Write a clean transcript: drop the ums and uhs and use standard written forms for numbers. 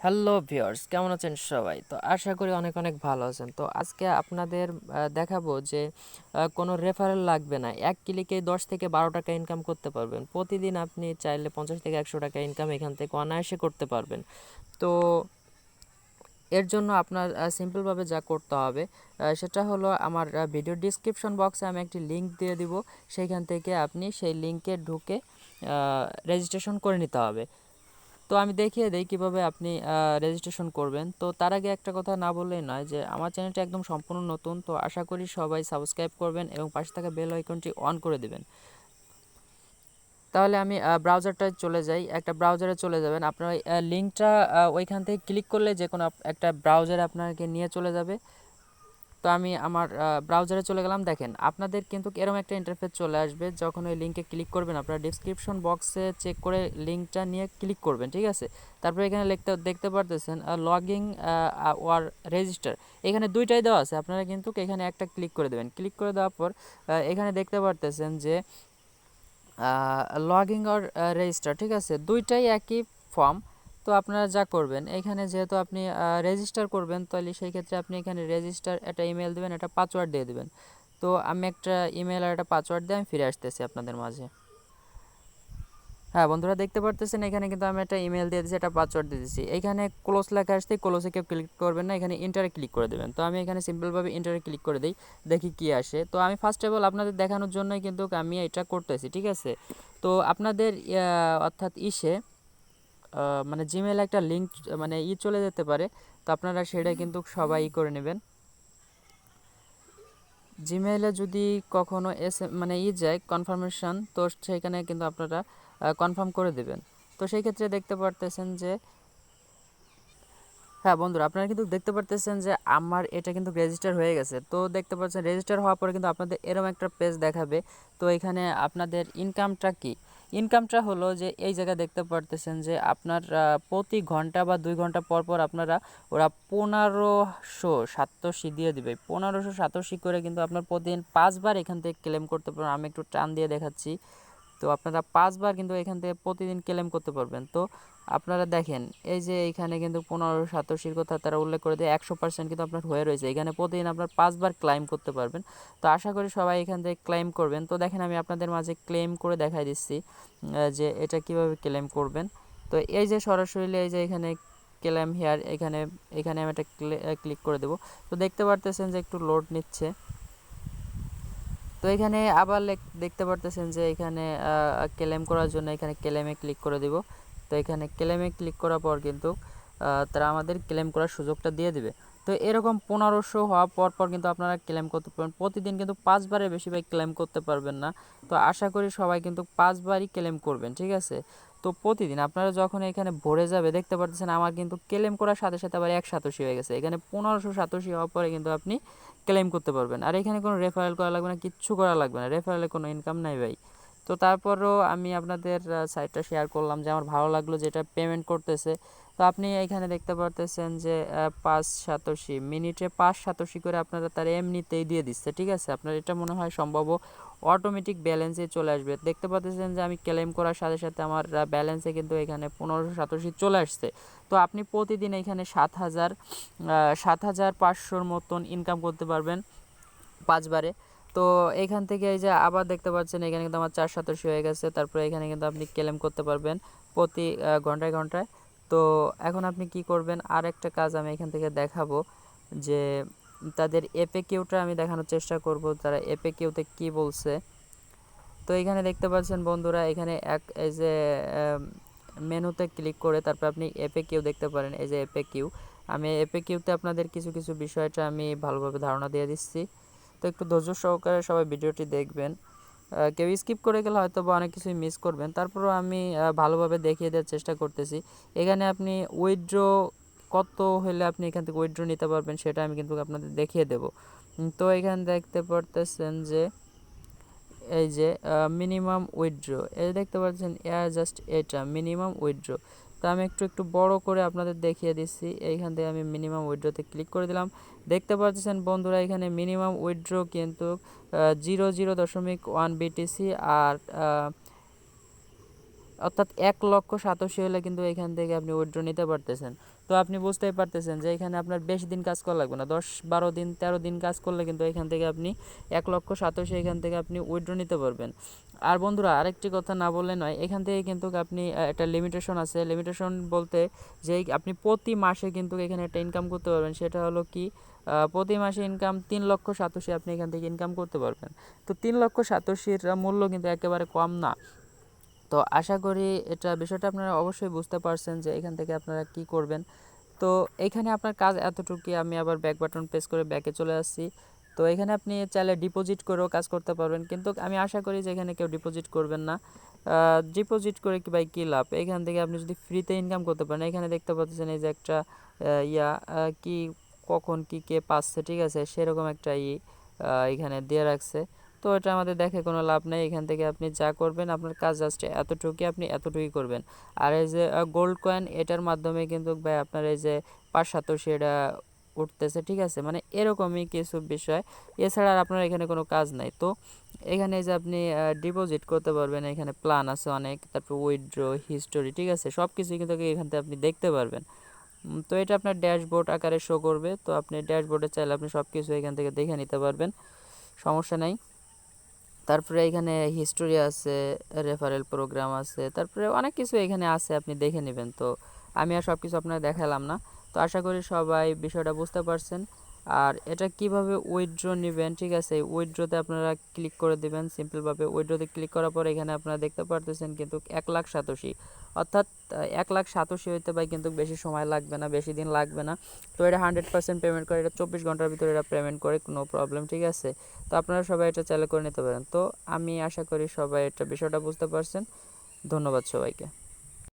Hello viewers, কেমন আছেন সবাই? তো আশা করি অনেক অনেক ভালো আছেন। তো আজকে আপনাদের দেখাবো যে কোনো রেফারেল লাগবে না। এক ক্লিকেই ১০ থেকে ১২ টাকা ইনকাম করতে পারবেন। প্রতিদিন আপনি চাইলে ৫০ থেকে ১০০ টাকা ইনকাম এখান থেকে অনায়াসে করতে পারবেন। তো এর জন্য আপনার সিম্পলভাবে যা করতে হবে সেটা হলো আমার ভিডিও ডিসক্রিপশন বক্সে আমি একটি লিঙ্ক দিয়ে দিব। সেইখান থেকে আপনি সেই লিঙ্কে ঢুকে রেজিস্ট্রেশন করে নিতে হবে। তো আমি দেখিয়ে দেই কিভাবে আপনি রেজিস্ট্রেশন করবেন। তো তার আগে একটা কথা না বললেই নয় যে আমার চ্যানেলটা একদম সম্পূর্ণ নতুন। তো আশা করি সবাই সাবস্ক্রাইব করবেন এবং পাশে থাকা বেল আইকনটি অন করে দিবেন। তাহলে আমি ব্রাউজারটায় চলে যাই। একটা ব্রাউজারে চলে যাবেন। আপনার ওই লিঙ্কটা ওইখান থেকে ক্লিক করলে যেকোনো একটা ব্রাউজারে আপনাকে নিয়ে চলে যাবে। তো আমি আমার ব্রাউজারে চলে গেলাম। দেখেন আপনাদের কিন্তু এরকম একটা ইন্টারফেস চলে আসবে যখন ওই লিঙ্কে ক্লিক করবেন। আপনারা ডেসক্রিপশন বক্সে চেক করে লিঙ্কটা নিয়ে ক্লিক করবেন, ঠিক আছে? তারপরে এখানে দেখতে পারতেছেন লগইন ওর রেজিস্টার, এখানে দুইটাই দেওয়া আছে। আপনারা কিন্তু এখানে একটা ক্লিক করে দেবেন। ক্লিক করে দেওয়ার পর এখানে দেখতে পারতেছেন যে লগইন অর রেজিস্টার, ঠিক আছে? দুইটাই একই ফর্ম। তো আপনারা যা করবেন এখানে যেহেতু আপনি রেজিস্টার করবেন, তাহলে সেই ক্ষেত্রে আপনি এখানে রেজিস্টার একটা ইমেল দেবেন, একটা পাসওয়ার্ড দিয়ে দেবেন। তো আমি একটা ইমেল আর একটা পাসওয়ার্ড দিয়ে আমি ফিরে আসতেছি আপনাদের মাঝে। হ্যাঁ বন্ধুরা, দেখতে পারতেছেন এখানে কিন্তু আমি একটা ইমেল দিয়ে দিয়েছি, একটা পাসওয়ার্ড দিয়ে দিয়েছি। এখানে ক্লোজ লেখা আসছে, ক্লোজে কেউ ক্লিক করবেন না, এখানে ইন্টারে ক্লিক করে দেবেন। তো আমি এখানে সিম্পলভাবে ইন্টারে ক্লিক করে দিই, দেখি কি আসে। তো আমি ফার্স্ট অফ অল আপনাদের দেখানোর জন্যই কিন্তু আমি এটা করতেছি, ঠিক আছে? তো আপনাদের অর্থাৎ মানে জিমেইলে একটা লিঙ্ক মানে চলে যেতে পারে। তো আপনারা সেটা কিন্তু সবাই করে নেবেন। জিমেইলে যদি কখনো মানে যায় কনফার্মেশন, তো সেখানে কিন্তু আপনারা কনফার্ম করে দেবেন। তো সেই ক্ষেত্রে দেখতে পারতেছেন যে হ্যাঁ বন্ধুরা, আপনারা কিন্তু দেখতে পারতেছেন যে আমার এটা কিন্তু রেজিস্টার হয়ে গেছে। তো দেখতে পাচ্ছেন রেজিস্টার হওয়ার পরে কিন্তু আপনাদের এরকম একটা পেজ দেখাবে। তো এখানে আপনাদের ইনকামটা কি? ইনকামটা হলো যে এই জায়গায় দেখতে পারতেছেন যে আপনার প্রতি ঘন্টা বা ২ ঘন্টা পর পর আপনারা ওরা ১৫০০ দিয়ে দিবে। ১৫০০ করে কিন্তু আপনার প্রতিদিন ৫ বার এখান থেকে ক্লেম করতে পারবেন। আমি একটু টান দিয়ে দেখাচ্ছি। তো আপনারা ৫ বার কিন্তু এখান থেকে প্রতিদিন ক্লেম করতে পারবেন। তো আপনারা দেখেন এই যে এইখানে কিন্তু ১৫৮৭ কথা তারা উল্লেখ করে দিয়ে ১০০% কিন্তু আপনার হয়ে রয়েছে। এখানে প্রতিদিন আপনার ৫ বার ক্লেম করতে পারবেন। তো আশা করি সবাই এখান থেকে ক্লেম করবেন। তো দেখেন আমি আপনাদের মাঝে ক্লেম করে দেখাই দিচ্ছি যে এটা কিভাবে ক্লেম করবেন। তো এই যে সরাসরি এই যে এখানে ক্লেম হেয়ার, এখানে এখানে আমি একটা ক্লিক করে দেব। তো দেখতে পারতেছেন যে একটু লোড নিচ্ছে। তো এখানে আবার দেখতে পারতেছেন যে এখানে ক্লেম করার জন্য এখানে ক্লেমে ক্লিক করে দিব। তো এখানে ক্লেমে ক্লিক করার পর কিন্তু তারা আমাদের ক্লেম করার সুযোগটা দিয়ে দিবে। তো এরকম ১৫০০ হওয়ার পর পর কিন্তু আপনারা ক্লেম করতে পারবেন। প্রতিদিন কিন্তু ৫ বারের বেশি ভাই ক্লেম করতে পারবেন না। তো আশা করি সবাই কিন্তু ৫ বারই ক্লেম করবেন, ঠিক আছে? তো প্রতিদিন আপনারা যখন এখানে ভরে যাবে দেখতে পাচ্ছেন আমার কিন্তু ক্লেম করার সাথে সাথে আবার ১ হয়ে গেছে। এখানে ১৫৮৭ হওয়ার পরে কিন্তু আপনি ক্লেম করতে পারবেন। আর এখানে কোনো রেফারেল করা লাগবে না, কিচ্ছু করা লাগবে না। রেফারেলে কোনো ইনকাম নাই ভাই। তো তারপরও আমি আপনাদের সাইটটা শেয়ার করলাম যে আমার ভালো লাগলো যেটা পেমেন্ট করতেছে। তো আপনি এখানে দেখতে পারতেছেন যে ৫ মিনিটে ৫ করে আপনারা তার এমনিতেই দিয়ে দিচ্ছে, ঠিক আছে? আপনার এটা মনে হয় সম্ভব অটোমেটিক ব্যালেন্সে চলে আসবে। দেখতে পাচ্ছেন যে আমি ক্লেম করার সাথে সাথে আমার ব্যালেন্সে কিন্তু এখানে ১৫৮৭ চলে আসছে। তো আপনি প্রতিদিন এখানে ৭,৫০০ মতন ইনকাম করতে পারবেন ৫ বারে। তো এখান থেকে এই যে আবার দেখতে পাচ্ছেন এখানে কিন্তু আমার ৪,৮৭ হয়ে গেছে। তারপরে এখানে কিন্তু আপনি ক্লেম করতে পারবেন প্রতি ঘন্টায় ঘন্টায়। তো এখন আপনি কি করবেন, আরেকটা কাজ আমি এখান থেকে দেখাবো যে তাদের এফএকিউটা আমি দেখানোর চেষ্টা করব, তারা এফএকিউতে কি বলছে। তো এখানে দেখতে পাচ্ছেন বন্ধুরা, এখানে এই যে মেনুতে ক্লিক করে তারপর আপনি এফএকিউ দেখতে পারেন। এই যে এফএকিউ, আমি এফএকিউতে আপনাদের কিছু কিছু বিষয়টা আমি ভালোভাবে ধারণা দিয়ে দিচ্ছি। তো একটু ধৈর্য সহকারে সবাই ভিডিওটি দেখবেন। কেউ স্কিপ করে গেলে হয়তো বা অনেক কিছুই মিস করবেন। তারপরেও আমি ভালোভাবে দেখিয়ে দেওয়ার চেষ্টা করতেছি। এখানে আপনি উইথড্র কত হলে আপনি এখান থেকে উইথড্র নিতে পারবেন সেটা আমি কিন্তু আপনাদের দেখিয়ে দেব। তো এখানে দেখতে পারতেছেন যে এই যে মিনিমাম উইথড্র, এই দেখতে পাচ্ছেন জাস্ট এটা মিনিমাম উইথড্র। তো আমি একটু বড় করে আপনাদের দেখিয়ে দিচ্ছি। এইখান থেকে আমি মিনিমাম উইথড্রতে ক্লিক করে দিলাম। দেখতে পাচ্ছেন বন্ধুরা এখানে মিনিমাম উইথড্র কিন্তু 0.1 বিটিসি আর অর্থাৎ 1,87,000 হলে কিন্তু এখান থেকে আপনি উইথড্র নিতে পারতেছেন। তো আপনি বুঝতেই পারতেছেন যে এখানে আপনার বেশি দিন কাজ করা লাগবে না, 10, 12 দিন 13 দিন কাজ করলে কিন্তু এখান থেকে আপনি 1,87,000 এখান থেকে আপনি উইথড্র নিতে পারবেন। আর বন্ধুরা আরেকটি কথা না বললে নয়, এখান থেকে কিন্তু আপনি একটা লিমিটেশন আছে। লিমিটেশন বলতে যে আপনি প্রতি মাসে কিন্তু এখানে একটা ইনকাম করতে পারবেন, সেটা হলো কি প্রতি মাসে ইনকাম 3,87,000 আপনি এখান থেকে ইনকাম করতে পারবেন। তো 3,87,000 মূল্য কিন্তু একেবারে কম না। তো আশা করি এটা বিষয়টা আপনারা অবশ্যই বুঝতে পারছেন যে এখান থেকে আপনারা কি করবেন। তো এখানে আপনার কাজ এতটুকুই। আমি আবার ব্যাক বাটন প্রেস করে ব্যাকে চলে আসছি। তো এখানে আপনি চাইলে ডিপোজিট করেও কাজ করতে পারবেন, কিন্তু আমি আশা করি যে এখানে কেউ ডিপোজিট করবেন না। ডিপোজিট করে কি ভাই কী লাভ, এখান থেকে আপনি যদি ফ্রিতে ইনকাম করতে পারেন। এখানে দেখতে পাচ্ছেন এই যে একটা কি কখন কি কে পাচ্ছে, ঠিক আছে, সেরকম একটা এখানে দিয়ে রাখছে। তো এটা আমাদের দেখে কোনো লাভ নেই। এখান থেকে আপনি যা করবেন আপনার কাজ জাস্ট এতটুকুই, আপনি এতটুকুই করবেন। আর এই যে গোল্ড কয়েন, এটার মাধ্যমে কিন্তু ভাই আপনার এই যে 5-7 সেটা উঠতেছে, ঠিক আছে, মানে এরকমই কিছু বিষয়। এছাড়া আর আপনার এখানে কোনো কাজ নাই। তো এখানে এই যে আপনি ডিপোজিট করতে পারবেন, এখানে প্ল্যান আছে অনেক, তারপর উইথড্র হিস্টোরি, ঠিক আছে, সব কিছুই কিন্তু এখান থেকে আপনি দেখতে পারবেন। তো এটা আপনার ড্যাশবোর্ড আকারে শো করবে। তো আপনি ড্যাশবোর্ডে চাইলে আপনি সব কিছু এখান থেকে দেখে নিতে পারবেন, সমস্যা নাই। তারপরে এখানে হিস্টোরি আছে, রেফারেল প্রোগ্রাম আছে, তারপরে অনেক কিছু এখানে আছে, আপনি দেখে নেবেন। তো আমি আর সব কিছু আপনার দেখালাম না। তো আশা করি সবাই বিষয়টা বুঝতে পারছেন। আর এটা কিভাবে উইথড্র নেবেন, ঠিক আছে, উইথড্রতে আপনারা ক্লিক করে দেবেন সিম্পলভাবে। উইথড্রতে ক্লিক করার পর এখানে আপনারা দেখতে পারতেছেন কিন্তু 1,87,000, অর্থাৎ 1,87,000 হইতে ভাই কিন্তু বেশি সময় লাগবে না, বেশি দিন লাগবে না। তো এটা 100% পেমেন্ট করে, এটা 24 ঘন্টার ভিতরে এটা পেমেন্ট করে, কোনো প্রবলেম, ঠিক আছে। তো আপনারা সবাই এটা চালু করে নিতে পারেন। তো আমি আশা করি সবাই এটা বিষয়টা বুঝতে পারছেন। ধন্যবাদ সবাইকে।